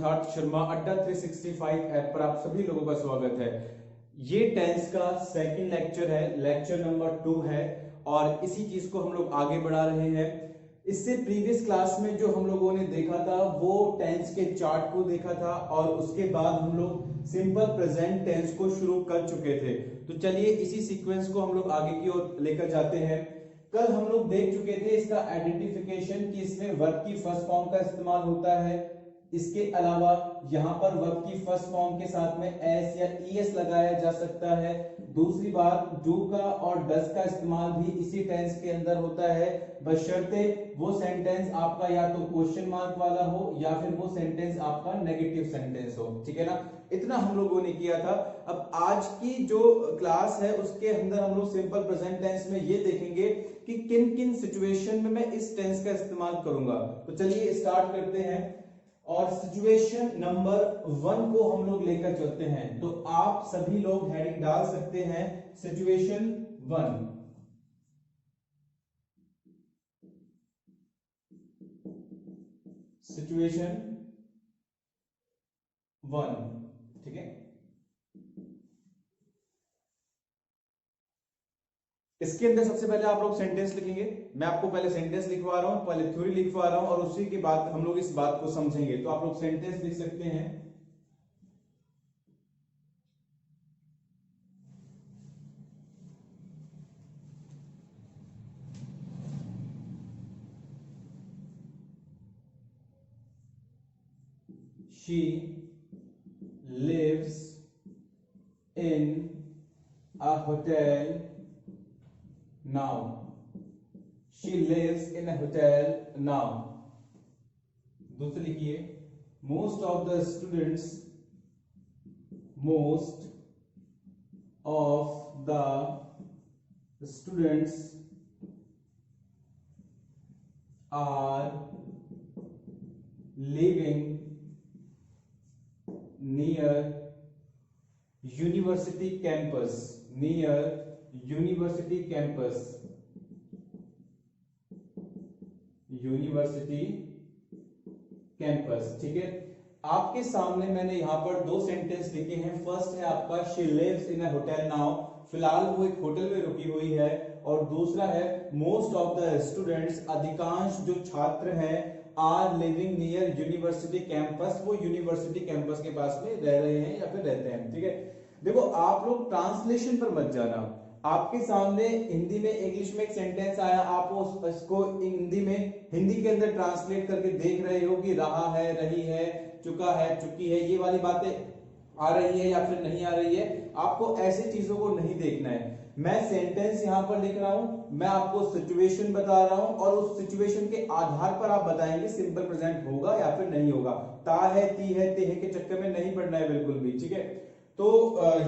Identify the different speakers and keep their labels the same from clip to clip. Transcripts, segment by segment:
Speaker 1: सिद्धार्थ शर्मा अड्डा 365 ऐप पर आप सभी लोगों का स्वागत है। ये टेंस का सेकंड लेक्चर है, लेक्चर नंबर 2 है और इसी चीज को हम लोग आगे बढ़ा रहे हैं। इससे प्रीवियस क्लास में जो हम लोगों ने देखा था वो टेंस के चार्ट को देखा था और उसके बाद हम लोग सिंपल प्रेजेंट टेंस को शुरू कर चुके थे। तो चलिए इसी सीक्वेंस को हम लोग आगे की ओर लेकर जाते हैं। कल हम लोग देख चुके थे इसका आइडेंटिफिकेशन कि इसमें वर्ब की फर्स्ट फॉर्म का इस्तेमाल होता है। इसके अलावा यहां पर वर्ब की फर्स्ट फॉर्म के साथ में एस या ईएस लगाया जा सकता है। दूसरी बात, डू का और डज का इस्तेमाल भी इसी टेंस के अंदर होता है, बशर्ते वो सेंटेंस आपका या तो क्वेश्चन मार्क वाला हो या फिर वो सेंटेंस आपका नेगेटिव सेंटेंस हो। ठीक है ना, इतना हम लोगों ने किया था। अब आज की जो क्लास है उसके अंदर हम लोग सिंपल प्रेजेंट टेंस में ये देखेंगे कि किन किन सिचुएशन में मैं इस टेंस का इस्तेमाल करूंगा। तो चलिए स्टार्ट करते हैं और सिचुएशन नंबर 1 को हम लोग लेकर चलते हैं। तो आप सभी लोग हेडिंग डाल सकते हैं सिचुएशन 1। सिचुएशन 1, ठीक है। इसके अंदर सबसे पहले आप लोग सेंटेंस लिखेंगे। मैं आपको पहले सेंटेंस लिखवा रहा हूं, पहले थ्योरी लिखवा रहा हूं और उसी के बाद हम लोग इस बात को समझेंगे। तो आप लोग सेंटेंस लिख सकते हैं। She lives in a hotel now. She lives in a hotel now. दूसरी लिखिए, most of the students are living near university campus. ठीक है। आपके सामने मैंने यहां पर दो सेंटेंस लिखे हैं। फर्स्ट है आपका she lives in a hotel now, फिलहाल वो एक होटल में रुकी हुई है। और दूसरा है most of the students, अधिकांश जो छात्र हैं, are living near university campus, वो यूनिवर्सिटी कैंपस के पास में रह रहे हैं या फिर रहते हैं। ठीक है, देखो आप लोग ट्रांसलेशन पर मत जाना। आपके सामने हिंदी में इंग्लिश में एक सेंटेंस आया, आप उसको हिंदी के अंदर ट्रांसलेट करके देख रहे हो कि रहा है, रही है, चुका है, चुकी है, ये वाली बातें आ रही है या फिर नहीं आ रही है। आपको ऐसी चीजों को नहीं देखना है। मैं सेंटेंस यहां पर लिख रहा हूं, मैं आपको सिचुएशन बता रहा हूं और उस सिचुएशन के आधार पर आप बताएंगे सिंपल प्रेजेंट होगा या फिर नहीं होगा। ता है, ती है, ते है के चक्कर में नहीं पड़ना है बिल्कुल भी। ठीक है, तो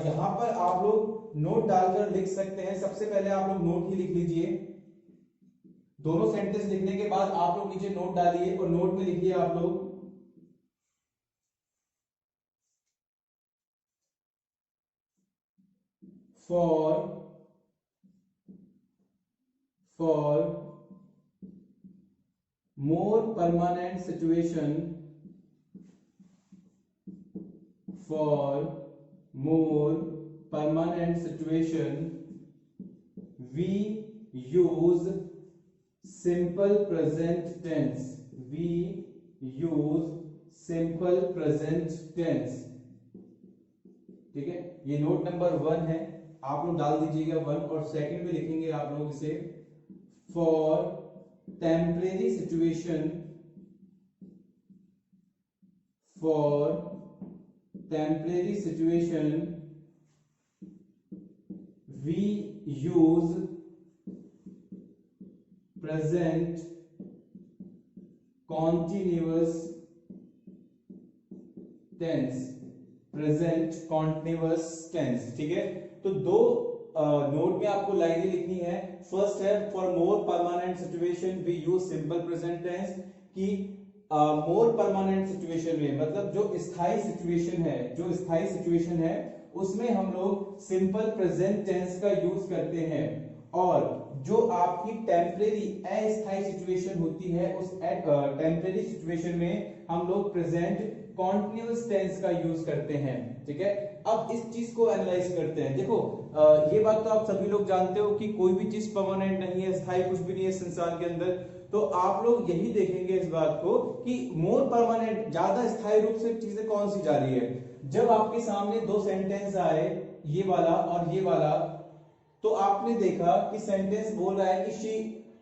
Speaker 1: यहां पर आप लोग नोट डालकर लिख सकते हैं। सबसे पहले आप लोग नोट ही लिख लीजिए। दोनों सेंटेंस लिखने के बाद आप लोग नीचे नोट डालिए और नोट में लिखिए आप लोग for more permanent situation, we use simple present tense. ठीक है, ये नोट नंबर 1 है, आप लोग डाल दीजिएगा 1। और सेकंड में लिखेंगे आप लोग इसे for temporary situation, we use present continuous tense। ठीक है, तो दो नोट में आपको लाइनें लिखनी है। फर्स्ट है for more permanent situation we use simple present tense, कि मोर परमानेंट सिचुएशन में मतलब जो स्थायी सिचुएशन है उसमें हम लोग सिंपल प्रेजेंट टेंस का यूज करते हैं। और जो आपकी टेम्परेरी अस्थायी सिचुएशन होती है उस टेम्परेरी सिचुएशन में हम लोग प्रेजेंट कॉन्टिन्यूअस टेंस का यूज करते हैं। ठीक है, अब इस चीज को एनालाइज करते हैं। देखो ये बात तो आप सभी लोग जानते हो कि कोई भी चीज परमानेंट नहीं है, स्थायी कुछ भी नहीं है संसार के अंदर। तो आप लोग यही देखेंगे इस बात को कि मोर परमानेंट, ज्यादा स्थायी रूप से चीजें कौन सी जा रही है। जब आपके सामने दो सेंटेंस आए, ये वाला और ये वाला, तो आपने देखा कि सेंटेंस बोल रहा है कि she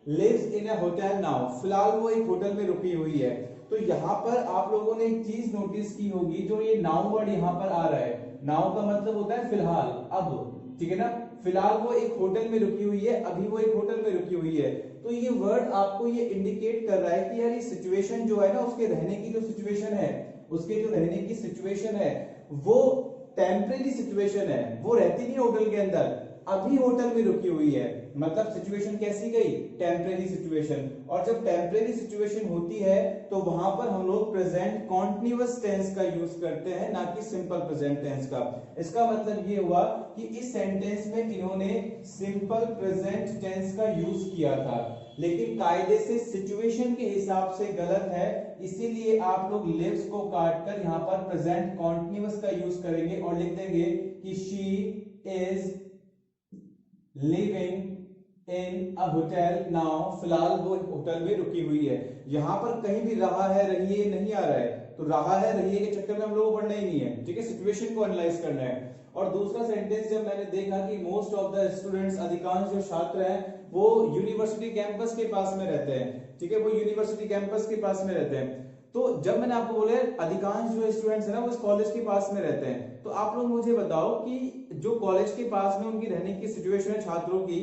Speaker 1: lives in a hotel now, फिलहाल वो एक होटल में रुकी हुई है। तो यहां पर आप लोगों ने एक चीज नोटिस की होगी, जो ये नाउ वर्ड यहां पर आ रहा है, नाउ का मतलब होता है फिलहाल, अब। ठीक है ना, फिलहाल वो एक होटल में रुकी हुई है, अभी वो एक होटल में रुकी हुई है। तो ये वर्ड आपको ये इंडिकेट कर रहा है कि यार ये सिचुएशन जो है ना, उसके रहने की जो सिचुएशन है, उसके जो रहने की सिचुएशन है वो टेम्परेरी सिचुएशन है, वो रहती नहीं होटल के अंदर, अभी होटल में रुकी हुई है। मतलब सिचुएशन कैसी गई, टेम्परेरी सिचुएशन। और जब टेम्परेरी सिचुएशन होती है तो वहां पर हम लोग प्रेजेंट कॉन्टिन्यूअस टेंस का यूज करते हैं, ना कि सिंपल प्रेजेंट टेंस का। इसका मतलब ये हुआ कि इस सेंटेंस में इन्होंने सिंपल प्रेजेंट टेंस का यूज किया था, लेकिन कायदे से सिचुएशन के हिसाब से गलत है, इसीलिए आप लोग लिव्स को काटकर यहां पर प्रेजेंट कॉन्टिन्यूअस का यूज करेंगे और लिख देंगे कि she is living in a hotel now, फिलहाल वो होटल में रुकी हुई है। यहां पर कहीं भी रहा है, रही है नहीं आ रहा है, तो रहा है रही है के चक्कर में हम लोगों को पढ़ना ही नहीं है। ठीक है, सिचुएशन को एनालाइज करना है। और दूसरा सेंटेंस जब मैंने देखा कि मोस्ट ऑफ द स्टूडेंट्स, अधिकांश जो छात्र हैं वो यूनिवर्सिटी कैंपस के पास में रहते हैं। ठीक है, वो यूनिवर्सिटी कैंपस के पास में रहते हैं। तो जब मैंने आपको बोला अधिकांश जो स्टूडेंट्स है ना वो इस कॉलेज के पास में रहते हैं, तो आप लोग मुझे बताओ कि जो कॉलेज के पास में उनकी रहने की सिचुएशन है छात्रों की,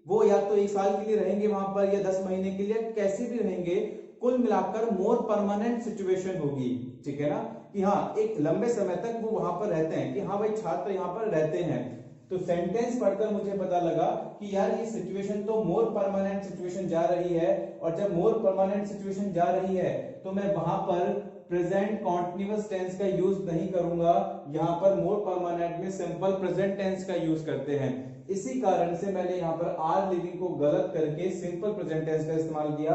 Speaker 1: वो या तो 1 साल के लिए रहेंगे वहां पर या 10 महीने के लिए, कैसे भी रहेंगे, कुल मिलाकर मोर परमानेंट सिचुएशन होगी। ठीक है ना, कि हाँ एक लंबे समय तक वो वहां पर रहते हैं, कि हाँ भाई छात्र यहाँ पर रहते हैं। तो सेंटेंस पढ़कर मुझे पता लगा कि यार ये सिचुएशन तो मोर परमानेंट सिचुएशन जा रही है, और जब मोर परमानेंट सिचुएशन जा रही है तो मैं वहां पर प्रेजेंट कॉन्टिन्यूअस टेंस का यूज नहीं करूंगा, यहां पर मोर परमानेंट में सिंपल प्रेजेंट टेंस का यूज करते हैं। इसी कारण से मैंने यहां पर आर लिविंग को गलत करके सिंपल प्रेजेंट टेंस का इस्तेमाल किया।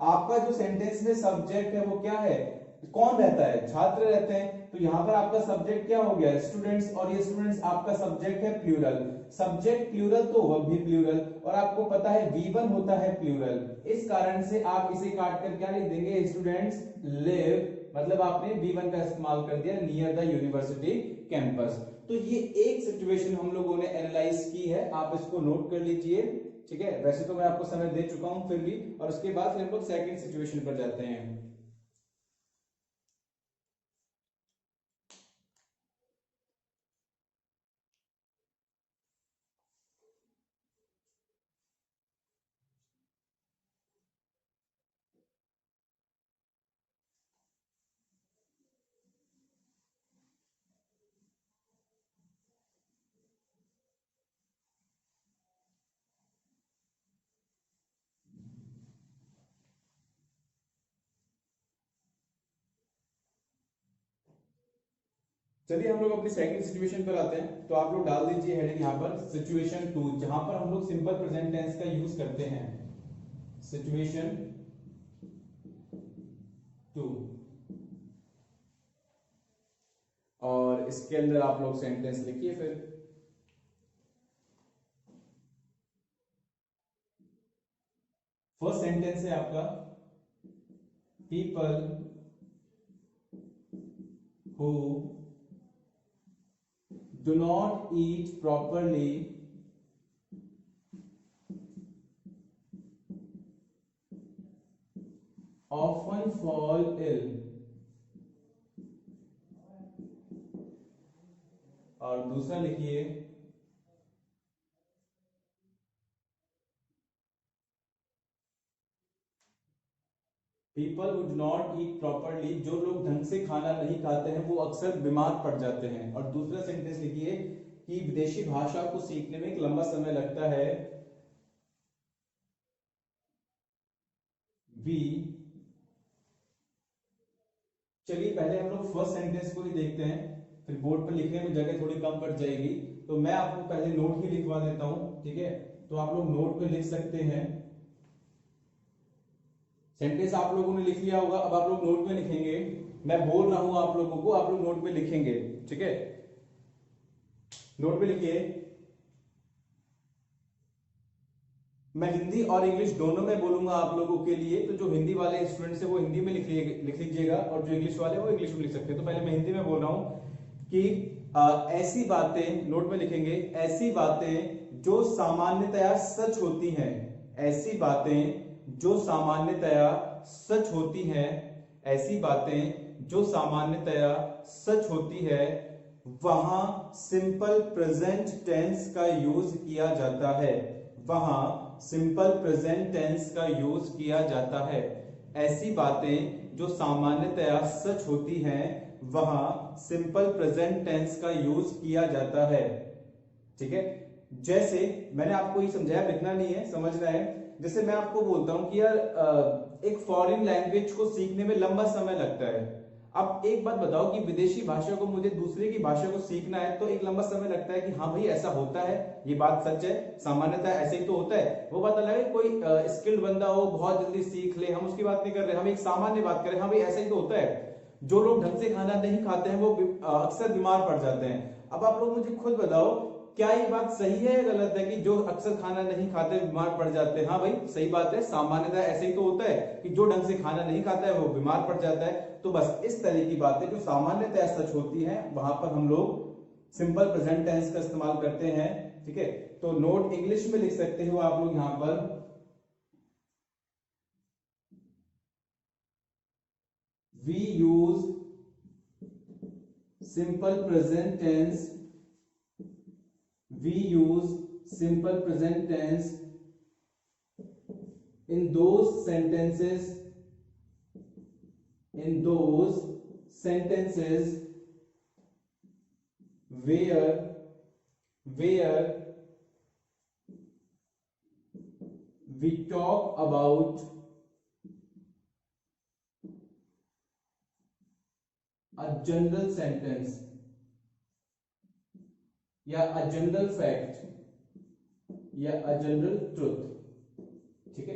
Speaker 1: आपका जो सेंटेंस में सब्जेक्ट है वो क्या है, कौन रहता है, छात्र रहते हैं, तो यहां पर आपका सब्जेक्ट क्या हो गया, स्टूडेंट्स, और ये स्टूडेंट्स आपका सब्जेक्ट है प्लूरल। सब्जेक्ट प्लूरल तो वर्ब भी प्लूरल, और आपको पता है V1 होता है प्लूरल। इस कारण से आप इसे काट कर क्या लिख देंगे, स्टूडेंट्स लिव, मतलब आपने V1 का इस्तेमाल कर दिया नियर द यूनिवर्सिटी कैंपस। तो ये एक सिचुएशन हम लोगों ने एनालाइज की है, आप इसको नोट कर लीजिए। ठीक है, वैसे तो मैं आपको समय दे चुका हूं फिर भी, और उसके बाद फिर हम लोग सेकंड सिचुएशन पर जाते हैं। चलिए हम लोग अपनी सेकंड सिचुएशन पर आते हैं। तो आप लोग डाल दीजिए हेडिंग यहाँ पर सिचुएशन 2, जहां पर हम लोग सिंपल प्रेजेंट टेंस का यूज करते हैं। सिचुएशन 2, और इसके अंदर आप लोग सेंटेंस लिखिए। फिर फर्स्ट सेंटेंस है आपका, people who do not eat properly often fall ill। और दूसरा लिखिए, people who do not eat properly, जो लोग ढंग से खाना नहीं खाते हैं वो अक्सर बीमार पड़ जाते हैं। और दूसरा सेंटेंस लिखिए कि विदेशी भाषा को सीखने में एक लंबा समय लगता है, वी। चलिए पहले हम लोग फर्स्ट सेंटेंस को ही देखते हैं, फिर बोर्ड पर लिखने में जगह थोड़ी कम पड़ जाएगी, तो मैं आपको पहले नोट ही लिखवा देता हूं। ठीक है, तो आप लोग नोट पे लिख सकते हैं। सेंटेंस आप लोगों ने लिख लिया होगा, अब आप लोग नोट में लिखेंगे मैं बोल रहा हूं आप लोगों को, आप लोग नोट पे लिखेंगे, ठीक है, नोट पे लिखिए। मैं हिंदी और इंग्लिश दोनों में बोलूंगा आप लोगों के लिए, तो जो हिंदी वाले स्टूडेंट्स है वो हिंदी में लिख लीजिएगा, और जो इंग्लिश वाले वो इंग्लिश में लिख सकते हैं। तो पहले मैं हिंदी में बोल रहा हूं कि ऐसी बातें, नोट में लिखेंगे, ऐसी बातें जो सामान्यतया सच होती हैं, ऐसी बातें जो सामान्यतया सच होती हैं, ऐसी बातें जो सामान्यतया सच होती है, वहां सिंपल प्रेजेंट टेंस का यूज किया जाता है, वहां सिंपल प्रेजेंट टेंस का यूज किया जाता है। ऐसी बातें जो सामान्यतया सच होती हैं, वहां सिंपल प्रेजेंट टेंस का यूज किया जाता है, ठीक है। जैसे मैंने आपको ये समझाया, लिखना नहीं है, समझना है। जैसे मैं आपको बोलता हूं कि यार एक फॉरेन लैंग्वेज को सीखने में लंबा समय लगता है। अब एक बात बताओ कि विदेशी भाषा को, मुझे दूसरे की भाषा को सीखना है तो एक लंबा समय लगता है कि हाँ भाई ऐसा होता है, ये बात सच है, सामान्यतः ऐसे ही तो होता है। वो बात अलग है, कोई स्किल्ड बंदा हो, बहुत जल्दी सीख ले, हम उसकी बात नहीं कर रहे, हम एक सामान्य बात करें, हाँ भाई ऐसा ही तो होता है। जो लोग ढंग से खाना नहीं खाते हैं वो अक्सर बीमार पड़ जाते हैं। अब आप लोग मुझे खुद बताओ, क्या ये बात सही है या गलत है कि जो अक्सर खाना नहीं खाते बीमार पड़ जाते हैं? हाँ भाई सही बात है, सामान्यतः ऐसे ही तो होता है कि जो ढंग से खाना नहीं खाता है वो बीमार पड़ जाता है। तो बस इस तरह की बातें जो सामान्यतः सच होती हैं, वहां पर हम लोग सिंपल प्रेजेंट टेंस का इस्तेमाल करते हैं, ठीक है। तो नोट इंग्लिश में लिख सकते हो आप लोग यहां पर, we use simple present tense, we use simple present tense in those sentences where we talk about a general sentence या अ जनरल फैक्ट या अ जनरल ट्रुथ, ठीक है।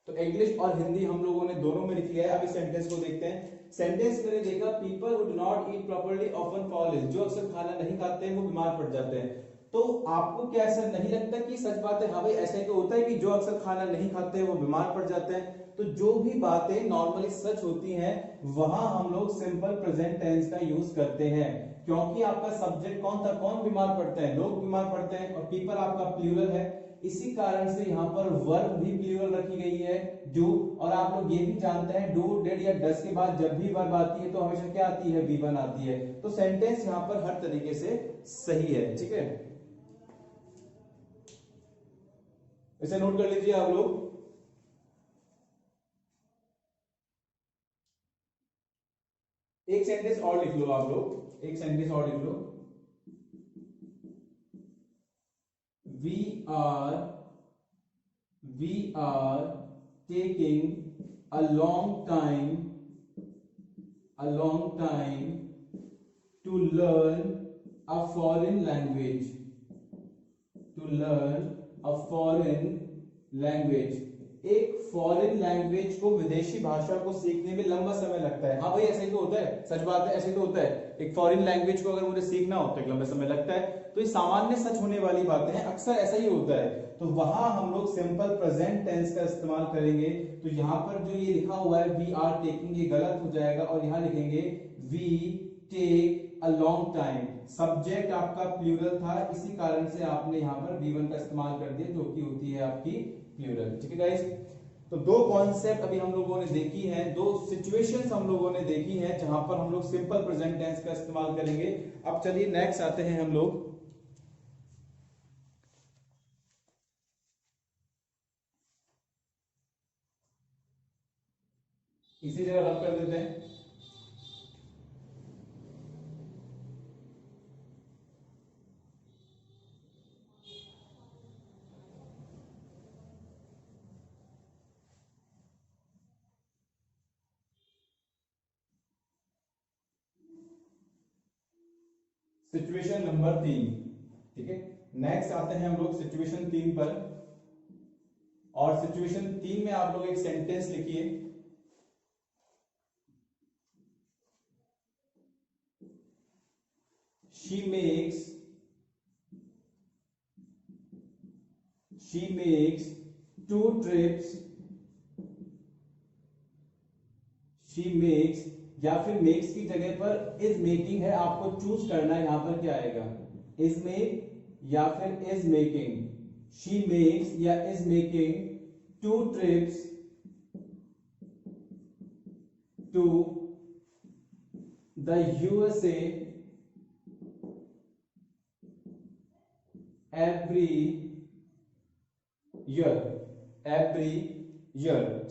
Speaker 1: तो इंग्लिश और हिंदी हम लोगों ने दोनों में लिख लिया है। अभी सेंटेंस को देखते हैं। सेंटेंस मैंने देखा, people who do not eat properly often fall ill, जो अक्सर खाना नहीं खाते हैं वो बीमार पड़ जाते हैं। तो आपको क्या ऐसा नहीं लगता कि सच बात है? हाँ भाई ऐसा ही तो होता है कि जो अक्सर खाना नहीं खाते हैं वो बीमार पड़ जाते हैं। तो जो भी बातें नॉर्मली सच होती हैं वहां हम लोग सिंपल प्रेजेंट टेंस का यूज करते हैं, क्योंकि आपका सब्जेक्ट कौन था, कौन बीमार पड़ते हैं? लोग बीमार पड़ते हैं, और पीपल आपका प्लूरल है, इसी कारण से यहाँ पर वर्ब भी प्लूरल रखी गई है, डू। और आप लोग ये भी जानते हैं डू, डिड या डस के बाद जब भी वर्ब आती है तो हमेशा क्या आती है? V1 आती है। तो सेंटेंस यहाँ पर हर तरीके से सही है, ठीक है। इसे नोट कर लीजिए आप लोग। एक सेंटेंस और लिख लो आप लोग, एक सेंटेंस और लिख लो। we are taking a long time to learn a foreign language, एक फॉरेन लैंग्वेज को, विदेशी भाषा को सीखने में लंबा समय लगता है। हाँ भाई ऐसे ही तो होता है, सच बात है, ऐसे ही तो होता है। एक फॉरेन लैंग्वेज को अगर मुझे सीखना हो तो एक लंबा समय लगता है। तो ये सामान्य सच होने वाली बातें हैं, अक्सर ऐसा ही होता है। तो वहां हम लोग सिंपल प्रेजेंट टेंस का इस्तेमाल करेंगे। तो यहाँ पर जो ये लिखा हुआ है वी आर टेकिंग, ये गलत हो जाएगा, और यहाँ लिखेंगे we take a long time. Subject आपका प्लूरल था, इसी कारण से आपने यहाँ पर V1 का इस्तेमाल कर दिया, जो कि होती है आपकी प्लूरल, ठीक है गाइस। तो दो कॉन्सेप्ट अभी हम लोगों ने देखी हैं, दो सिचुएशंस हम लोगों ने देखी हैं जहां पर हम लोग सिंपल प्रेजेंट टेंस का इस्तेमाल करेंगे। अब चलिए नेक्स्ट आते हैं हम लोग, इसी जगह रब कर देते हैं। सिचुएशन नंबर 3, ठीक है। नेक्स्ट आते हैं हम लोग सिचुएशन 3 पर, और सिचुएशन 3 में आप लोग एक सेंटेंस लिखिए। she makes 2 trips, she makes, या फिर मेक्स की जगह पर इज मेकिंग है, आपको चूज करना है यहां पर क्या आएगा, इज मेक या फिर इज मेकिंग। शी मेक्स या is making 2 trips to the USA every year,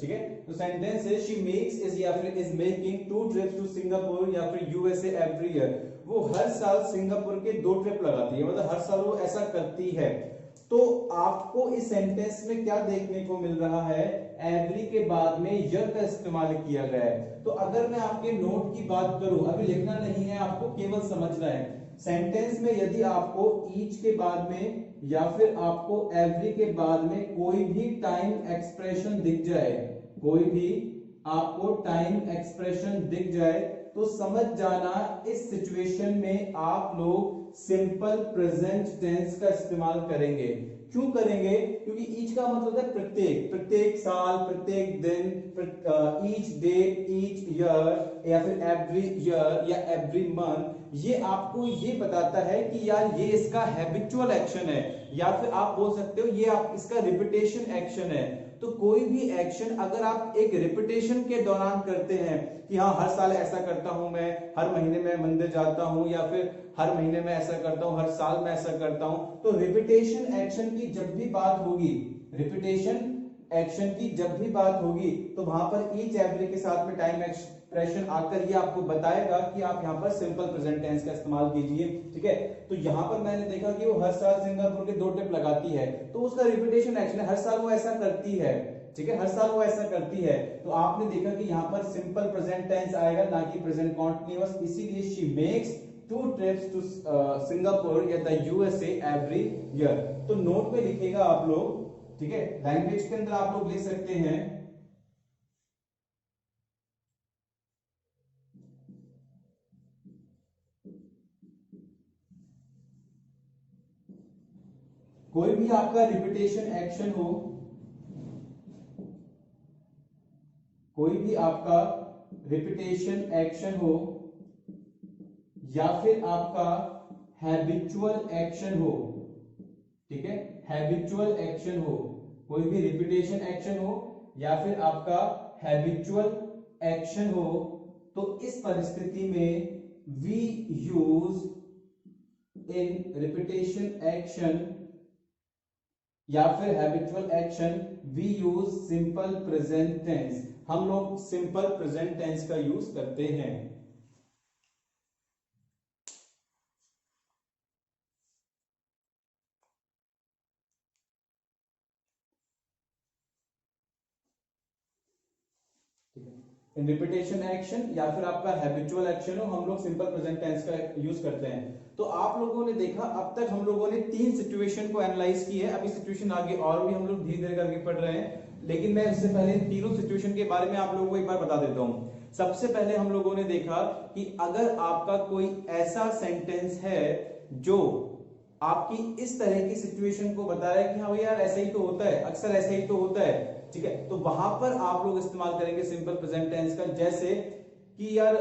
Speaker 1: ठीक है। तो सेंटेंस है शी मेक्स इज या फिर is making 2 trips to Singapore या फिर USA एवरी ईयर। वो हर साल सिंगापुर के 2 ट्रिप लगाती है, मतलब हर साल वो ऐसा करती है। तो आपको इस सेंटेंस में क्या देखने को मिल रहा है, एवरी के बाद में ईयर का इस्तेमाल किया गया है। तो अगर मैं आपके नोट की बात करूं, अभी लिखना नहीं है आपको, केवल समझना है। सेंटेंस में यदि आपको ईच के बाद में या फिर आपको एवरी के बाद में कोई भी टाइम एक्सप्रेशन दिख जाए, कोई भी आपको टाइम एक्सप्रेशन दिख जाए, तो समझ जाना इस सिचुएशन में आप लोग सिंपल प्रेजेंट टेंस का इस्तेमाल करेंगे। क्यों करेंगे? क्योंकि ईच का मतलब है प्रत्येक, प्रत्येक साल, प्रत्येक दिन, ईच डे, ईच ईयर या फिर एवरी ईयर या एवरी मंथ। ये आपको ये बताता है कि यार ये इसका हैबिचुअल एक्शन है, या फिर आप बोल सकते हो ये आप इसका रिपीटेशन एक्शन है। तो कोई भी एक्शन अगर आप एक रिपीटेशन के दौरान करते हैं कि हाँ हर साल ऐसा करता हूं मैं, हर महीने में मंदिर जाता हूं, या फिर हर महीने में ऐसा करता हूं, हर साल में ऐसा करता हूं, तो रिपीटेशन एक्शन की जब भी बात होगी, रिपीटेशन एक्शन की जब भी बात होगी, तो वहां पर ईच एवरी के साथ में टाइम एक्सप्रेशन आकर ये आपको बताएगा कि आप यहाँ पर सिंपल प्रेजेंट टेंस का इस्तेमाल कीजिए, ठीक है। तो यहाँ पर मैंने देखा कि वो हर साल सिंगापुर के 2 ट्रिप लगाती है, तो उसका रिपीटेशन एक्शन है, हर साल वो ऐसा करती है, ठीक है, हर साल वो ऐसा करती है। तो आपने देखा कि यहाँ पर सिंपल प्रेजेंट टेंस आएगा, ना कि प्रेजेंट कॉन्टिन्यूअस। इसीलिए she makes 2 trips to Singapore या द USA एवरी ईयर। तो नोट में लिखेगा आप लोग, ठीक है, लैंग्वेज के अंदर आप लोग लिख सकते हैं कोई भी आपका रिपीटेशन एक्शन हो, कोई भी आपका रिपीटेशन एक्शन हो या फिर आपका हैबिचुअल एक्शन हो, ठीक है, हैबिचुअल एक्शन हो, कोई भी रिपीटेशन एक्शन हो या फिर आपका हैबिचुअल एक्शन हो, तो इस परिस्थिति में we use in repetition action या फिर habitual action we use simple present tense. हम लोग सिंपल प्रेजेंट टेंस का यूज करते हैं। इन रिपीटेशन एक्शन या फिर आपका हैबिचुअल एक्शन हो, हम लोग सिंपल प्रेजेंट टेंस का यूज करते हैं। तो आप लोगों ने देखा अब तक हम लोगों ने 3 सिचुएशन को एनालाइज की है। अभी सिचुएशन आगे और भी हम लोग धीरे धीरे करके पढ़ रहे हैं, लेकिन मैं इससे पहले इन तीनों सिचुएशन के बारे में आप लोगों को एक बार बता देता हूं। सबसे पहले हम लोगों ने देखा कि अगर आपका कोई ऐसा सेंटेंस है जो आपकी इस तरह की सिचुएशन को बता रहा है कि हाँ भैया यार ऐसा ही तो होता है, अक्सर ऐसा ही तो होता है, ठीक है, तो वहां पर आप लोग इस्तेमाल करेंगे सिंपल प्रेजेंट टेंस का। जैसे कि यार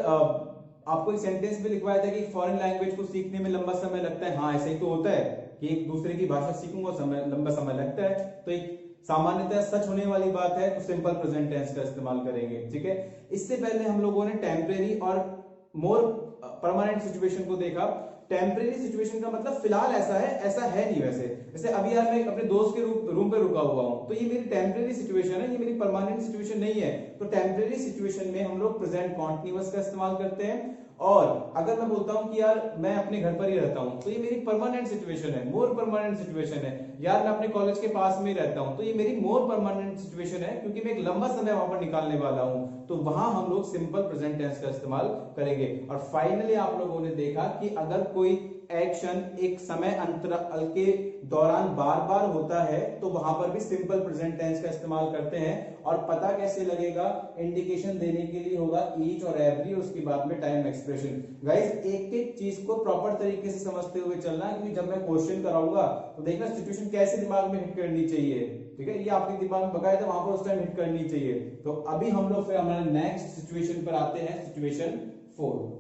Speaker 1: आपको एक सेंटेंस में लिखवाया था कि फॉरेन लैंग्वेज को सीखने में लंबा समय लगता है, हाँ ऐसा ही तो होता है कि एक दूसरे की भाषा सीखूंगा लंबा समय लगता है, तो एक सामान्यतः सच होने वाली बात है, तो सिंपल प्रेजेंट टेंस का इस्तेमाल करेंगे, ठीक है। इससे पहले हम लोगों ने टेम्परेरी और मोर परमानेंट सिचुएशन को देखा। टेम्परेरी सिचुएशन का मतलब फिलहाल ऐसा है नहीं। वैसे अभी यार मैं अपने दोस्त के रूम पे रुका हुआ हूं, तो ये मेरी टेम्परेरी सिचुएशन है, ये मेरी परमानेंट सिचुएशन नहीं है। तो टेम्परेरी सिचुएशन में हम लोग प्रेजेंट कॉन्टिन्यूअस का इस्तेमाल करते हैं। और अगर मैं बोलता हूं कि यार मैं अपने घर पर ही रहता हूं, तो ये मेरी परमानेंट सिचुएशन है, मोर परमानेंट सिचुएशन है। यार मैं अपने कॉलेज के पास में ही रहता हूं, तो ये मेरी मोर परमानेंट सिचुएशन है, क्योंकि मैं एक लंबा समय वहां पर निकालने वाला हूं, तो वहां हम लोग सिंपल प्रेजेंट टेंस का इस्तेमाल करेंगे। और फाइनली आप लोगों ने देखा कि अगर कोई एक्शन एक समय अंतराल के दौरान बार बार होता है तो वहां पर भी सिंपल प्रेजेंट टेंस का इस्तेमाल करते हैं। और पता कैसे लगेगा, इंडिकेशन देने के लिए होगा ईच और एवरी, उसके बाद में टाइम एक्सप्रेशन। गाइस एक एक चीज को प्रॉपर तरीके से समझते हुए चलना, क्योंकि जब मैं क्वेश्चन कराऊंगा तो देखना सिचुएशन कैसे दिमाग में हिट करनी चाहिए, ठीक है, ये आपके दिमाग में बकाया था, वहां पर उस टाइम हिट करनी चाहिए। तो अभी हम लोग फिर हमारे नेक्स्ट सिचुएशन पर आते हैं, सिचुएशन 4।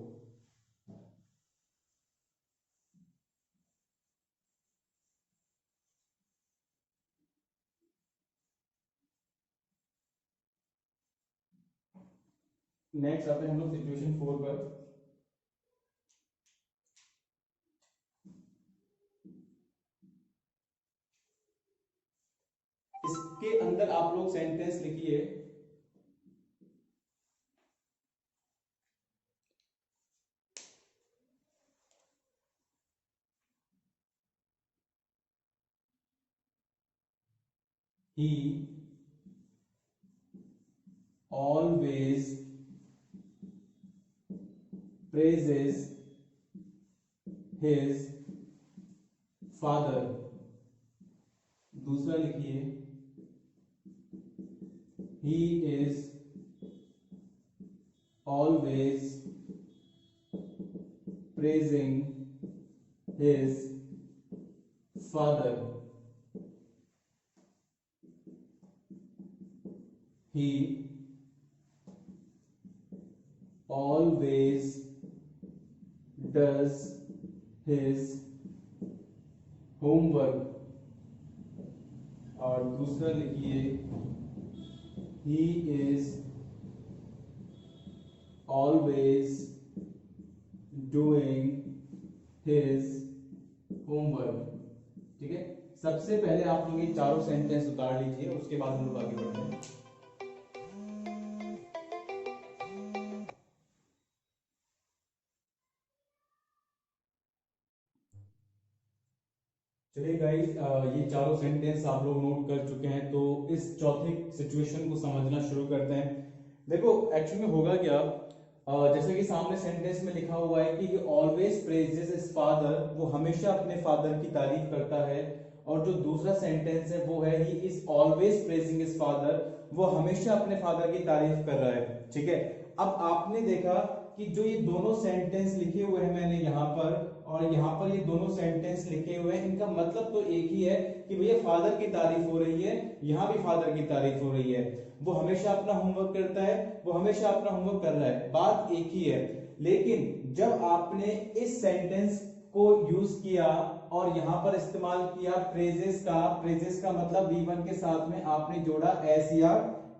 Speaker 1: नेक्स्ट आते हैं हम लोग सिचुएशन 4 पर। इसके अंदर आप लोग सेंटेंस लिखिए, he always praises his father। दूसरा लिखिए, he is always praising his father। He always does his homework। और दूसरा लिखिए, he is always doing his homework। ठीक है, सबसे पहले आप लोग ये चारों सेंटेंस उतार लीजिए, उसके बाद हम लोग आगे बढ़ते हैं। चलिए गाइस, ये चारों सेंटेंस आप लोग नोट कर चुके हैं, तो इस चौथे सिचुएशन को समझना शुरू करते हैं। देखो एक्चुअली में होगा क्या, जैसे कि सामने सेंटेंस में लिखा हुआ है कि ऑलवेज प्रेजेस हिज फादर, वो हमेशा अपने फादर की तारीफ करता है। और जो दूसरा सेंटेंस है वो है he is always praising his father, वो हमेशा अपने फादर की तारीफ कर रहा है। ठीक है, अब आपने देखा कि जो ये दोनों सेंटेंस लिखे हुए हैं मैंने यहाँ पर और यहाँ पर ये दोनों सेंटेंस लिखे हुए हैं, इनका मतलब तो एक ही है कि भैया फादर की तारीफ हो रही है, यहाँ भी फादर की तारीफ हो रही है। वो हमेशा अपना होमवर्क करता है, वो हमेशा अपना होमवर्क कर रहा है, बात एक ही है। लेकिन जब आपने इस सेंटेंस को यूज किया और यहाँ पर इस्तेमाल किया प्रेजेस का मतलब V1 के साथ में आपने जोड़ा एस या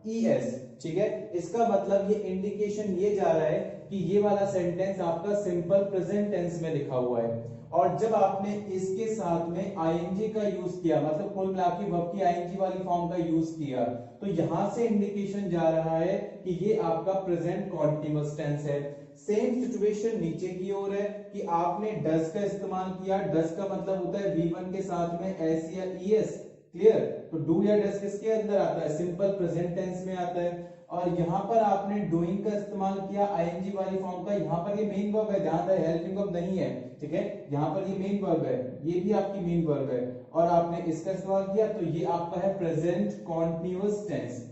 Speaker 1: ES, ठीक है, इसका मतलब ये इंडिकेशन ये जा रहा है कि ये वाला सेंटेंस आपका सिंपल प्रेजेंट टेंस में लिखा हुआ है। और जब आपने इसके साथ में ING का यूज किया, मतलब कुल मिला के वर्ब की ING वाली फॉर्म का यूज किया, तो यहां से इंडिकेशन जा रहा है कि ये आपका प्रेजेंट कॉन्टिन्यूअस टेंस है। सेम सिचुएशन नीचे की ओर है कि आपने डस का इस्तेमाल किया, डस का मतलब होता है V1 के साथ में एस या ES, क्लियर। तो डू या डस किसके अंदर आता है, सिंपल प्रेजेंट टेंस में आता है। और यहाँ पर आपने डूइंग का इस्तेमाल किया ING वाली फॉर्म का, यहाँ पर ये मेन वर्ब है, ध्यान रहे हेल्पिंग वर्ब नहीं है, ठीक है, यहाँ पर ये मेन वर्ब है, ये भी आपकी मेन वर्ब है। और आपने इसका इस्तेमाल किया तो ये आपका है प्रेजेंट कॉन्टिन्यूअस टेंस।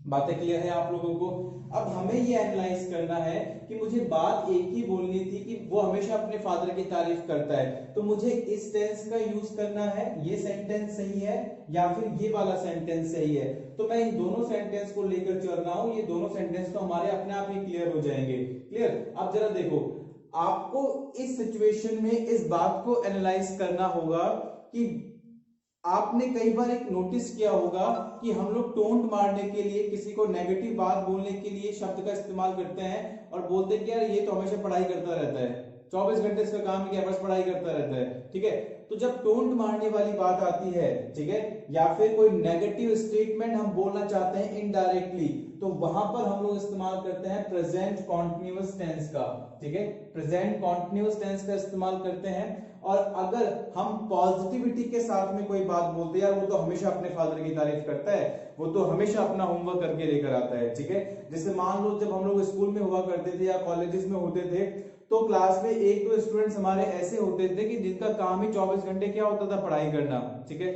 Speaker 1: बातें क्लियर है आप लोगों को। अब हमें ये एनालाइज करना है कि मुझे बात एक ही बोलनी थी कि वो हमेशा अपने फादर की तारीफ करता है, तो मुझे इस टेंस का यूज करना है, ये सेंटेंस सही है या फिर ये वाला सेंटेंस सही है। तो मैं इन दोनों सेंटेंस को लेकर चल रहा हूं, ये दोनों सेंटेंस तो हमारे अपने आप ही क्लियर हो जाएंगे। क्लियर, अब जरा देखो, आपको इस सिचुएशन में इस बात को एनालाइज करना होगा कि आपने कई बार एक नोटिस किया होगा कि हम लोग टोंट मारने के लिए, किसी को नेगेटिव बात बोलने के लिए शब्द का इस्तेमाल करते हैं और बोलते हैं कि यार ये तो हमेशा पढ़ाई करता रहता है, 24 घंटे इसका काम है कि बस पढ़ाई करता रहता है। ठीक है, तो जब टोंट मारने वाली बात आती है, ठीक है, या फिर कोई नेगेटिव स्टेटमेंट हम बोलना चाहते हैं इनडायरेक्टली, तो वहां पर हम लोग इस्तेमाल करते हैं प्रेजेंट कॉन्टिन्यूअस टेंस का। ठीक है, प्रेजेंट कॉन्टिन्यूअस टेंस का इस्तेमाल करते हैं। और अगर हम पॉजिटिविटी के साथ में कोई बात बोलते हैं, यार वो तो हमेशा अपने फादर की तारीफ करता है, वो तो हमेशा अपना होमवर्क करके लेकर आता है, ठीक है, जैसे मान लो जब हम लोग स्कूल में हुआ करते थे या कॉलेजेस में होते थे, तो क्लास में एक दो स्टूडेंट्स हमारे ऐसे होते थे कि जिनका काम ही 24 घंटे क्या होता था, पढ़ाई करना, ठीक है।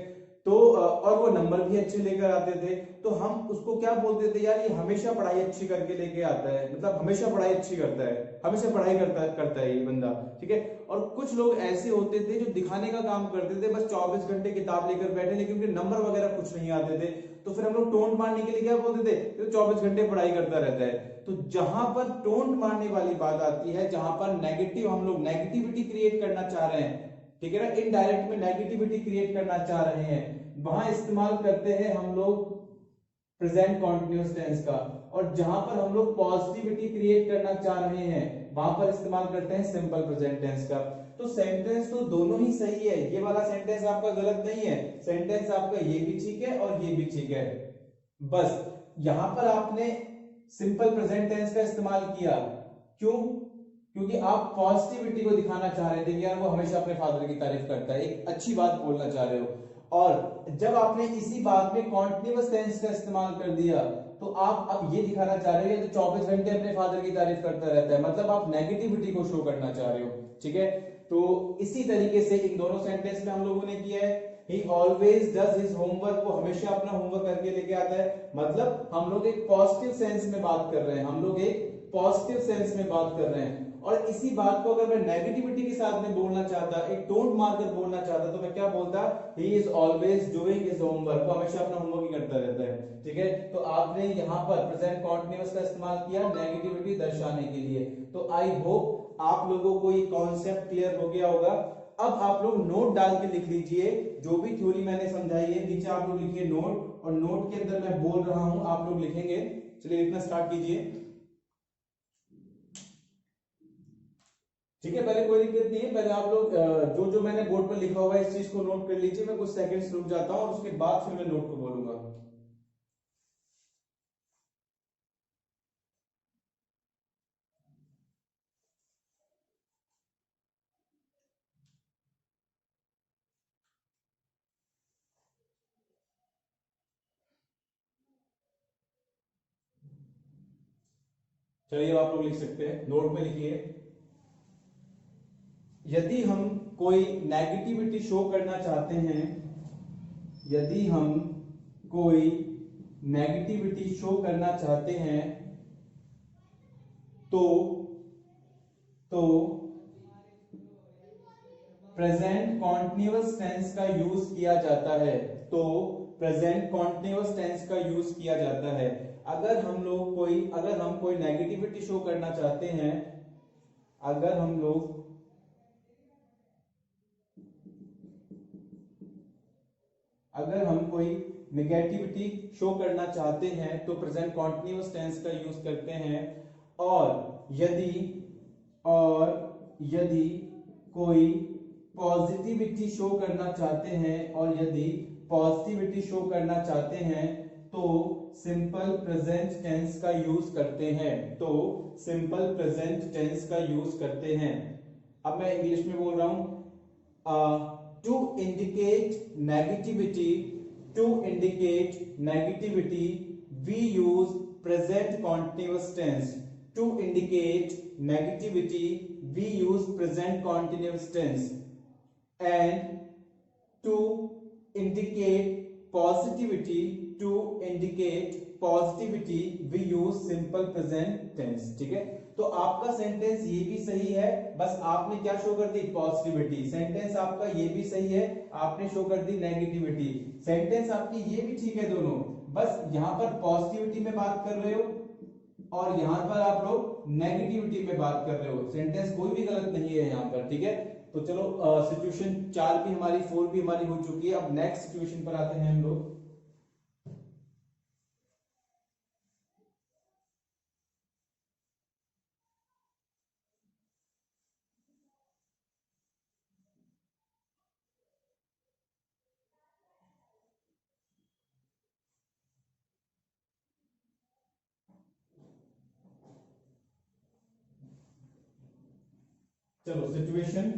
Speaker 1: तो और वो नंबर भी अच्छे लेकर आते थे, तो हम उसको क्या बोलते थे, यार ये हमेशा पढ़ाई अच्छी करके लेके आता है, मतलब हमेशा पढ़ाई अच्छी करता है, हमेशा पढ़ाई करता करता है ये बंदा, ठीक है। और कुछ लोग ऐसे होते थे जो दिखाने का काम करते थे, बस 24 घंटे किताब लेकर बैठे, लेकिन उनके नंबर वगैरह कुछ नहीं आते थे। तो फिर हम लोग टोंट मारने के लिए क्या बोलते थे, तो 24 घंटे पढ़ाई करता रहता है। तो जहां पर टोंट मारने वाली बात आती है, जहां पर नेगेटिव, हम लोग नेगेटिविटी क्रिएट करना चाह रहे हैं, ठीक है ना, इनडायरेक्ट में नेगेटिविटी क्रिएट करना चाह रहे हैं, वहां इस्तेमाल करते हैं हम लोग प्रेजेंट कॉन्टिन्यूअस टेंस का। और जहां पर हम लोग पॉजिटिविटी क्रिएट करना चाह रहे हैं, वहां पर इस्तेमाल करते हैं सिंपल प्रेजेंट टेंस का। तो सेंटेंस तो दोनों ही सही है, ये वाला सेंटेंस आपका गलत नहीं है, सेंटेंस आपका ये भी ठीक है और ये भी ठीक है। बस यहां पर आपने सिंपल प्रेजेंट टेंस का इस्तेमाल किया, क्यों? क्योंकि आप पॉजिटिविटी को दिखाना चाह रहे थे कि यार वो हमेशा अपने फादर की तारीफ करता है, एक अच्छी बात बोलना चाह रहे हो। और जब आपने इसी बात में कॉन्टिन्यूअस टेंस का इस्तेमाल कर दिया, तो आप अब ये दिखाना चाह रहे हो तो 24 घंटे अपने फादर की तारीफ करता रहता है, मतलब आप नेगेटिविटी को शो करना चाह रहे हो, ठीक है। तो इसी तरीके से इन दोनों सेंटेंस में हम लोगों ने किया है, he always does his homework, वो हमेशा अपना होमवर्क करके लेके आता है, मतलब हम लोग एक पॉजिटिव सेंस में बात कर रहे हैं, हम लोग एक पॉजिटिव सेंस में बात कर रहे हैं। और इसी बात को अगर मैं नेगेटिविटी के साथ में बोलना चाहता, एक टोंट मारकर बोलना चाहता, तो मैं क्या बोलता, he is always doing his homework, वो हमेशा अपना होमवर्क ही करता रहता है, ठीक है। तो आपने यहाँ पर प्रेजेंट कॉन्टिन्यूअस का इस्तेमाल किया नेगेटिविटी दर्शाने के लिए। तो आई होप आप लोगों को ये कॉन्सेप्ट क्लियर हो गया होगा। अब आप लोग नोट डाल के लिख लीजिए, जो भी थ्योरी मैंने समझाई है नीचे आप लोग लिखिए नोट, और नोट के अंदर मैं बोल रहा हूं आप लोग लिखेंगे। चलिए लिखना स्टार्ट कीजिए, ठीक है। पहले कोई दिक्कत नहीं है, पहले आप लोग जो जो मैंने बोर्ड पर लिखा हुआ है इस चीज को नोट कर लीजिए। मैं कुछ सेकंड्स रुक जाता हूं और उसके बाद फिर मैं नोट को बोलूंगा। चलिए अब आप लोग लिख सकते हैं, नोट में लिखिए, यदि हम कोई नेगेटिविटी शो करना चाहते हैं, यदि हम कोई नेगेटिविटी शो करना चाहते हैं, तो प्रेजेंट कॉन्टिन्यूअस टेंस का यूज किया जाता है। तो प्रेजेंट कॉन्टिन्यूअस टेंस का यूज किया जाता है। अगर हम कोई नेगेटिविटी शो करना चाहते हैं, अगर हम लोग अगर हम कोई नेगेटिविटी शो करना चाहते हैं तो प्रेजेंट कॉन्टिन्यूअस टेंस का यूज करते हैं। और यदि कोई पॉजिटिविटी शो करना चाहते हैं, और यदि पॉजिटिविटी शो करना चाहते हैं, तो सिंपल प्रेजेंट टेंस का यूज करते हैं। तो सिंपल प्रेजेंट टेंस का यूज करते हैं। अब मैं इंग्लिश में बोल रहा हूं, to indicate negativity we use present continuous tense. To indicate negativity we use present continuous tense, and to indicate positivity we use simple present tense, ठीक है। तो आपका सेंटेंस ये भी सही है, बस आपने क्या शो कर दी, पॉजिटिविटी। सेंटेंस आपका ये भी सही है, आपने शो कर दी नेगेटिविटी। सेंटेंस आपकी ये भी ठीक है दोनों, बस यहां पर पॉजिटिविटी में बात कर रहे हो और यहां पर आप लोग नेगेटिविटी में बात कर रहे हो। सेंटेंस कोई भी गलत नहीं है यहां पर, ठीक है। तो चलो सिचुएशन 4 भी हमारी, 4 भी हमारी हो चुकी है। अब नेक्स्ट सिचुएशन पर आते हैं हम लोग। चलो सिचुएशन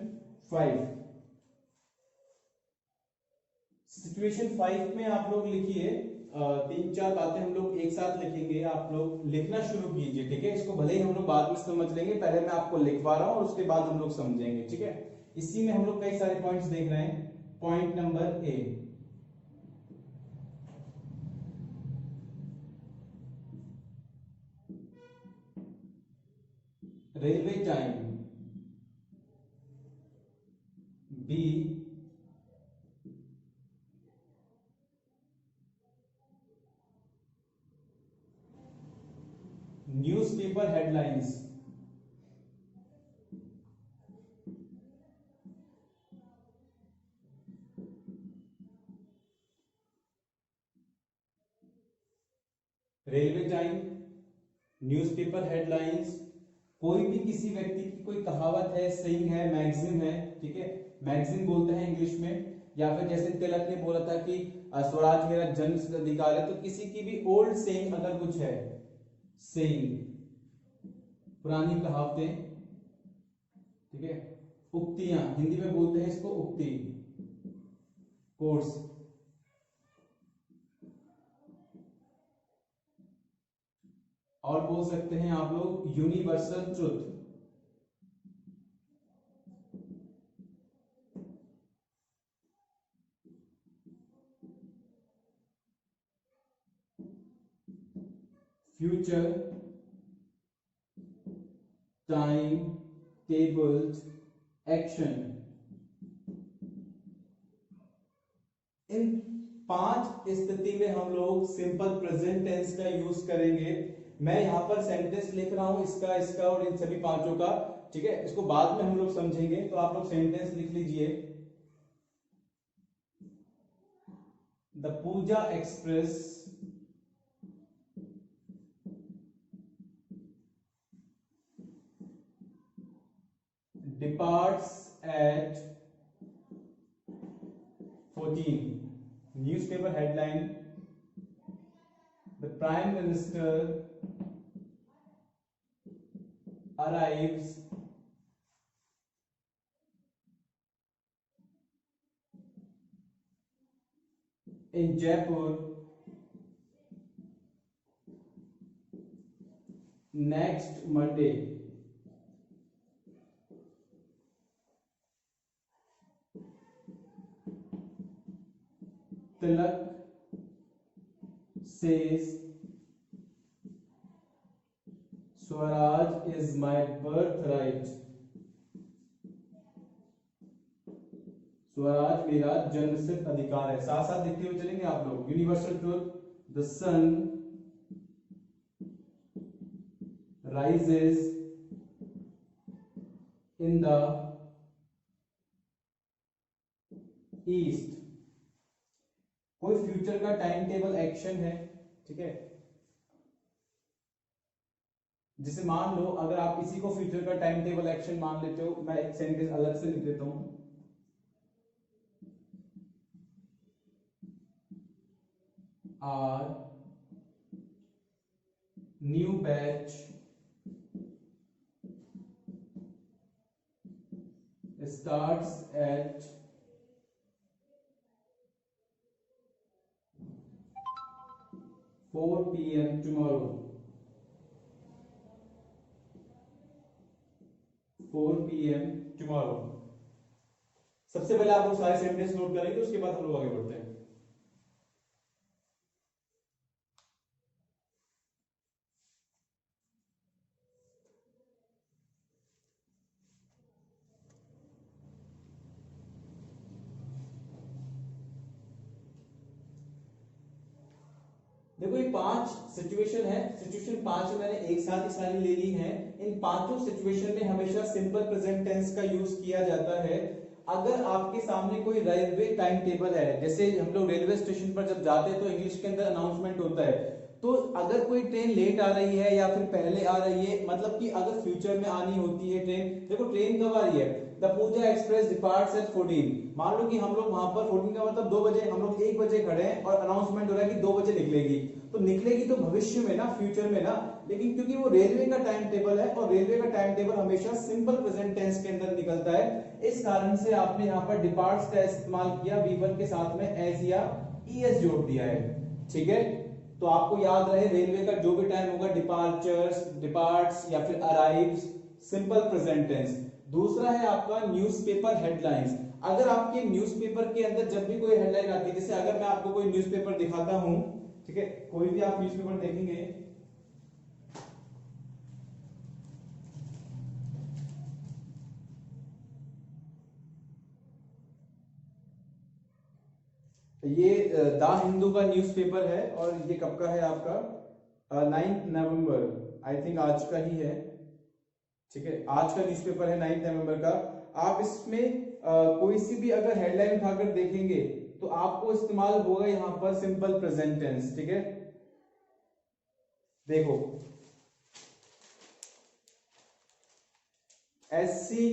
Speaker 1: 5 में आप लोग लिखिए, तीन चार बातें हम लोग एक साथ लिखेंगे, आप लोग लिखना शुरू कीजिए, ठीक है। इसको भले ही हम लोग बाद में समझ लेंगे, पहले मैं आपको लिखवा रहा हूं और उसके बाद हम लोग समझेंगे, ठीक है। इसी में हम लोग कई सारे पॉइंट्स देख रहे हैं। Point number A, railway time. B, newspaper headlines. Railway time, newspaper headlines, कोई भी किसी व्यक्ति की कोई कहावत है, सेइंग है, मैगजीन है, ठीक है, मैगजीन बोलते हैं इंग्लिश में। या फिर जैसे तिलक ने बोला था कि स्वराज मेरा जन्मसिद्ध अधिकार है, तो किसी की भी ओल्ड सेइंग अगर कुछ है, सेइंग, पुरानी कहावतें, ठीक है, उक्तियां, हिंदी में बोलते हैं इसको उक्ति, कोर्स। और बोल सकते हैं आप लोग universal truth. Future, time tables, action. इन पांच स्थिति में हम लोग सिंपल प्रेजेंट टेंस का यूज करेंगे। मैं यहां पर सेंटेंस लिख रहा हूं, इसका इसका और इन सभी पांचों का, ठीक है। इसको बाद में हम लोग समझेंगे, तो आप लोग सेंटेंस लिख लीजिए। The Puja express departs at 14. Newspaper headline: the Prime Minister arrives in Jaipur next Monday. Tilak says Swaraj is my birthright. Swaraj मेरा जन्मसिद्ध अधिकार है। साथ साथ लिखते हुए चलेंगे आप लोग। Universal truth: the sun rises in the east। कोई फ्यूचर का टाइम टेबल एक्शन है, ठीक है, जिसे मान लो अगर आप इसी को फ्यूचर का टाइम टेबल एक्शन मान लेते हो, मैं एक सेंटेंस अलग से लिख देता हूं। Our new batch starts at 4 PM tomorrow। 4 PM tomorrow। सबसे पहले आप लोग सारे सेंटेंस नोट करेंगे, उसके बाद हम लोग आगे बढ़ते हैं। देखो ये पांच सिचुएशन है, सिचुएशन पांच मैंने एक साथ ही सारी ले ली है। इन पांचों सिचुएशन में हमेशा सिंपल प्रेजेंट टेंस का यूज किया जाता है। अगर आपके सामने कोई रेलवे टाइम टेबल है, जैसे हम लोग रेलवे स्टेशन पर जब जाते हैं तो इंग्लिश के अंदर अनाउंसमेंट होता है, तो अगर कोई ट्रेन लेट आ रही है या फिर पहले आ रही है, मतलब कि अगर फ्यूचर में आनी होती है ट्रेन, देखो ट्रेन कब आ रही है, the Puja express departs at 14। मान लो कि हम लोग वहां पर 14 का मतलब 2 बजे, हम लोग 1 बजे खड़े हैं और अनाउंसमेंट हो रहा है कि 2 बजे निकलेगी, तो निकलेगी तो भविष्य में ना, फ्यूचर में ना, लेकिन क्योंकि वो रेलवे का टाइम टेबल है और रेलवे का टाइम टेबल हमेशा सिंपल प्रेजेंट टेंस के अंदर निकलता है, इस कारण से आपने यहाँ पर डिपार्ट्स का इस्तेमाल किया, V1 के साथ में एस या ईएस जोड़ दिया है। ठीक है, तो आपको याद रहे रेलवे का जो भी टाइम होगा, डिपार्चर्स, डिपार्ट्स या फिर अराइव्स, सिंपल प्रेजेंट टेंस। दूसरा है आपका न्यूज़पेपर हेडलाइंस। अगर आपके न्यूज़पेपर के अंदर जब भी कोई हेडलाइन आती है, जैसे अगर मैं आपको कोई न्यूज़पेपर दिखाता हूं, ठीक है, कोई भी आप न्यूज़पेपर देखेंगे, ये द हिंदू का न्यूज़पेपर है और ये कब का है आपका 9 नवंबर, आई थिंक आज का ही है, ठीक है, आज का न्यूज़पेपर है 9 नवंबर का। आप इसमें कोई सी भी अगर हेडलाइन उठाकर देखेंगे तो आपको इस्तेमाल होगा यहां पर सिंपल प्रेजेंट टेंस, ठीक है। देखो, एससी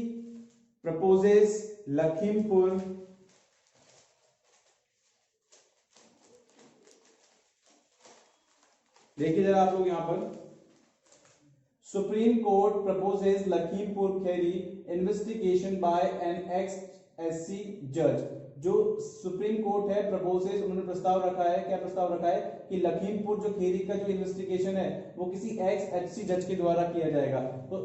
Speaker 1: प्रपोजेस लखीमपुर देखिए जरा आप लोग यहां पर, Supreme Court proposes Lakhimpur Kheri investigation by an ex SC जज। जो सुप्रीम कोर्ट है, प्रपोजेस, उन्होंने प्रस्ताव रखा है, क्या प्रस्ताव रखा है कि लखीमपुर जो खेरी का जो इन्वेस्टिगेशन है वो किसी एक्स एससी जज के द्वारा किया जाएगा। तो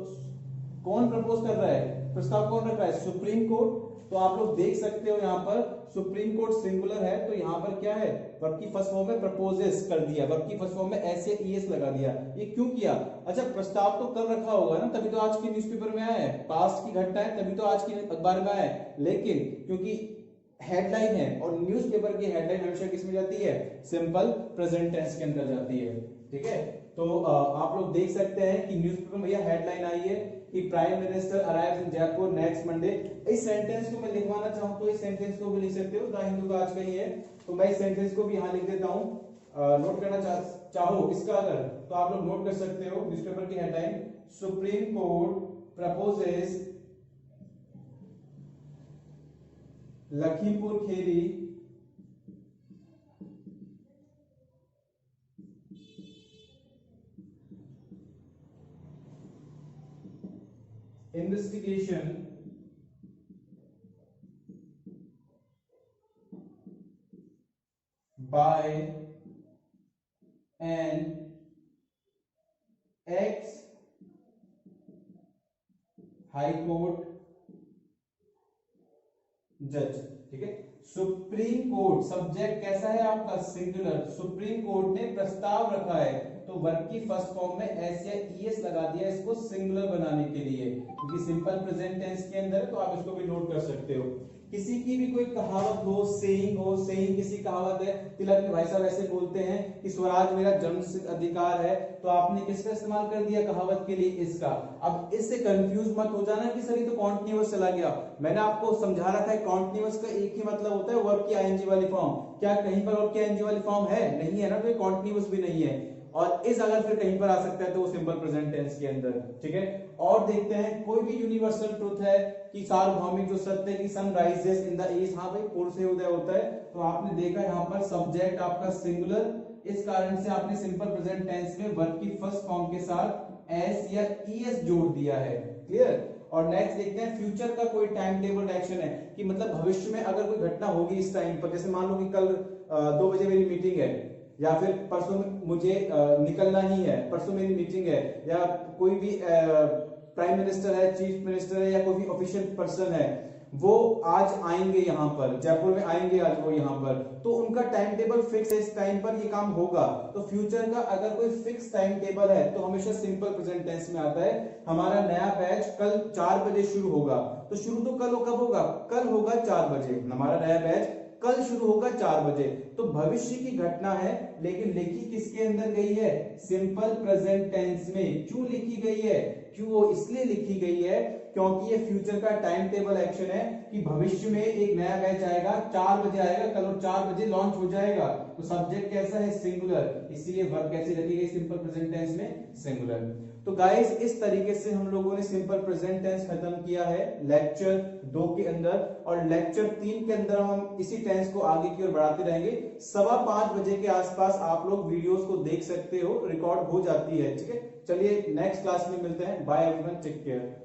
Speaker 1: कौन प्रपोज कर रहा है, प्रस्ताव कौन रखा है, सुप्रीम कोर्ट। तो आप लोग देख सकते हो यहां पर सुप्रीम कोर्ट सिंगुलर है, तो यहां पर क्या है, वर्ब की फर्स्ट फॉर्म में प्रपोजेस कर दिया, वर्ब की फर्स्ट फॉर्म में एस या ईएस लगा दिया। ये क्यों किया, अच्छा प्रस्ताव तो कल रखा होगा ना, तभी तो आज के न्यूज़पेपर में आया है, पास्ट की घटना है तभी तो आज के अखबार में आया है, लेकिन क्योंकि हेडलाइन है और न्यूज़पेपर की हेडलाइन हमेशा किस में जाती है, सिंपल प्रेजेंट टेंस के अंदर जाती है, ठीक है। तो आप लोग देख सकते हैं कि न्यूज़पेपर में यह हेडलाइन आई है कि प्राइम मिनिस्टर अराइव्स इन जयपुर नेक्स्ट मंडे। इस सेंटेंस को मैं लिखवाना चाहूं तो इस सेंटेंस को भी लिख सकते हो, द हिंदू का आज का ही है, तो मैं इस सेंटेंस को भी यहां लिख देता हूं। नोट करना चाहो इसका अगर, तो आप लोग नोट कर सकते हो न्यूज़पेपर की headline, supreme Court proposes Lakhimpur Kheri investigation by an ex high court जज, ठीक है। सुप्रीम कोर्ट, सब्जेक्ट कैसा है आपका, सिंगुलर, सुप्रीम कोर्ट ने प्रस्ताव रखा है, तो वर्ब की फर्स्ट फॉर्म में एस या ईएस लगा दिया इसको सिंगुलर बनाने के लिए, क्योंकि सिंपल प्रेजेंट टेंस के अंदर है, तो आप इसको भी नोट कर सकते हो। किसी की भी कोई कहावत हो, सेइंग हो, सेइंग किसी कहावत है, तिलक के भाई साहब ऐसे बोलते हैं कि स्वराज मेरा जन्मसिद्ध अधिकार है, तो आपने किसका इस्तेमाल कर दिया कहावत के लिए, इसका। अब इससे कंफ्यूज मत हो जाना कि सर ये तो कॉन्टिन्यूअस चला गया, मैंने आपको समझा रखा है कॉन्टिन्यूअस का एक ही मतलब होता है वर्ब की आईएनजी वाली फॉर्म। क्या कहीं पर वर्ब की आईएनजी वाली फॉर्म है, नहीं है ना, तो ये कॉन्टिन्यूअस भी नहीं है, और इस अगर फिर कहीं पर आ सकता है तो वो सिंपल प्रेजेंट टेंस के अंदर, ठीक है। और देखते हैं, कोई भी यूनिवर्सल ट्रुथ है कि सार्वभौमिक जो सत्य है कि sun rises in the east, हाँ भाई पूर्व से उदय होता है, तो आपने देखा यहाँ पर सब्जेक्ट आपका सिंगुलर, इस कारण से आपने सिंपल प्रेजेंट टेंस में वर्ब की फर्स्ट फॉर्म के साथ एस या ईएस जोड़ दिया है, क्लियर। और नेक्स्ट देखते हैं, फ्यूचर का कोई टाइम टेबल एक्शन है कि मतलब भविष्य में अगर कोई घटना होगी इस टाइम पर, जैसे मान लो कि कल 2 बजे मेरी मीटिंग है, या फिर परसों मुझे निकलना ही है, परसों मेरी मीटिंग है, या कोई भी प्राइम मिनिस्टर है, चीफ मिनिस्टर है, या कोई भी ऑफिशियल पर्सन है, वो आज आएंगे यहाँ पर, जयपुर में आएंगे आज वो यहाँ पर, तो उनका टाइम टेबल फिक्स है, इस टाइम पर ये काम होगा। तो फ्यूचर का अगर कोई फिक्स टाइम टेबल है तो हमेशा सिंपल प्रेजेंट टेंस में आता है। हमारा नया बैच कल 4 बजे शुरू होगा, तो शुरू तो कल कब होगा, कल होगा 4 बजे, हमारा नया बैच कल शुरू होगा 4 बजे। तो भविष्य की घटना है, लेकिन लिखी किसके अंदर गई है, सिंपल प्रेजेंट टेंस में। क्यों लिखी गई है, क्यों, वो इसलिए लिखी गई है क्योंकि ये फ्यूचर का टाइम टेबल एक्शन है कि भविष्य में एक नया बैच आएगा, 4 बजे आएगा कल, और 4 बजे लॉन्च हो जाएगा। तो सब्जेक्ट कैसा है, सिंगुलर, इसीलिए वर्ब कैसे रखी गई, सिंपल प्रेजेंट टेंस में, सिंगुलर। तो गाइस इस तरीके से हम लोगों ने सिंपल प्रेजेंट टेंस खत्म किया है लेक्चर 2 के अंदर, और लेक्चर 3 के अंदर हम इसी टेंस को आगे की ओर बढ़ाते रहेंगे। 5:15 बजे के आसपास आप लोग वीडियोस को देख सकते हो, रिकॉर्ड हो जाती है, ठीक है। चलिए नेक्स्ट क्लास में मिलते हैं, बाय एवरीवन, टेक केयर।